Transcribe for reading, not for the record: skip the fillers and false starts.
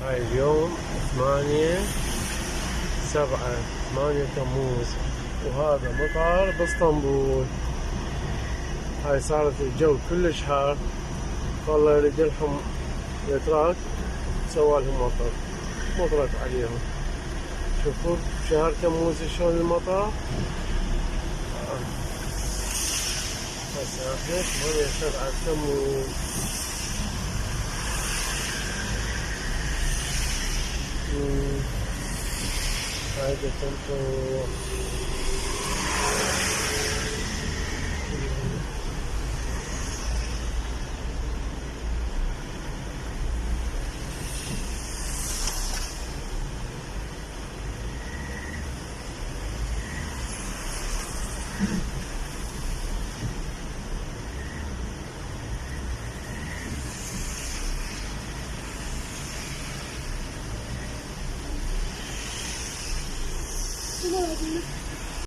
هاي اليوم 8/7 تموز، وهذا مطار باسطنبول. هاي صارت الجو كلش حار، والله يريد لهم الاتراك سوالهم مطرت عليهم. شوفوا شهر تموز شلون المطر. هسه احنا 8/7 تموز. هاي تمطر.